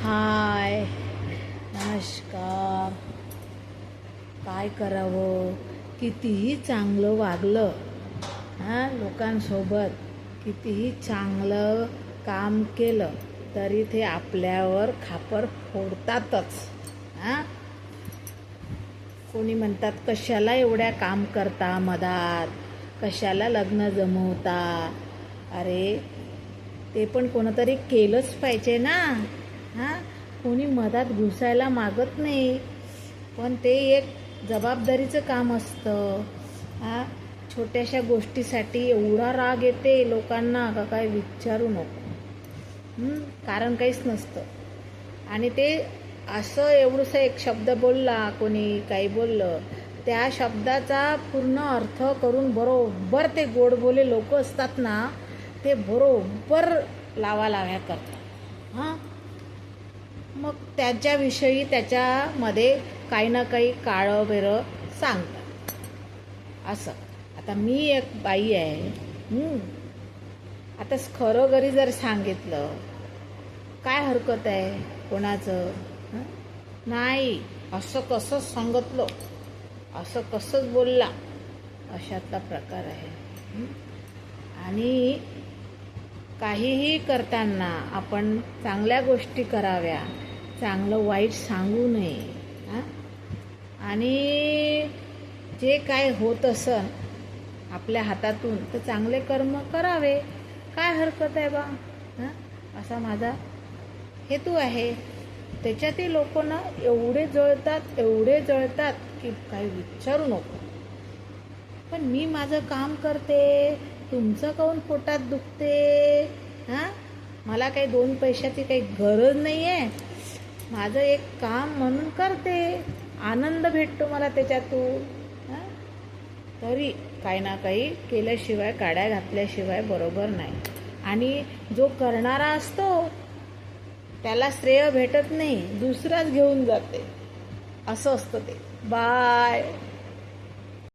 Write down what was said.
हाय, नमस्कार. काय करावं, कितीही चांगलं वागलं लोकांसोबत, कितीही चांगलं काम केलं तरी ते आपल्यावर खापर फोडतातच. कोणी म्हणतात कशाला एवढ्या काम करता मधात, कशाला लग्न जमवता. अरे ते पण कोणतरी केलंच पाहिजे ना. कोणी मधात घुसायला मागत नाही, पण ते एक जबाबदारीचं काम असतं. छोट्याशा गोष्टीसाठी एवढा राग येते लोकांना का काय विचारू नको. कारण काहीच नसतं. आणि ते असं एवढंसं एक शब्द बोलला, कोणी काही बोललं, त्या शब्दाचा पूर्ण अर्थ करून बरोबर ते गोडबोले लोक असतात ना, ते बरोबर लावालाव्या करतात. मग त्याच्याविषयी त्याच्यामध्ये काही ना काही काळं बेरं सांगतात. असं आता मी एक बाई आहे. आता खरं घरी जर सांगितलं काय हरकत आहे कोणाचं? नाही, असं कसंच सांगितलं, असं कसंच बोलला, अशातला प्रकार आहे. आणि काहीही करताना आपण चांगल्या गोष्टी कराव्या, चांगलं वाईट सांगू नये. आणि जे काय होत असन आपल्या हातातून तर चांगले कर्म करावे, काय हरकत आहे बा. असा माझा हेतू आहे. त्याच्यातही लोक ना एवढे जळतात की काही विचारू नको. पण मी माझं काम करते, तुमचं काऊन पोटात दुखते? मला काही 2 पैशाची काही गरज नाही आहे. माझं एक काम म्हणून करते, आनंद भेटतो मला त्याच्यातून. तरी काही ना काही केल्याशिवाय, काड्या घातल्याशिवाय बरोबर नाही. आणि जो करणारा असतो त्याला श्रेय भेटत नाही, दुसराच घेऊन जाते. असं असतं ते. बाय.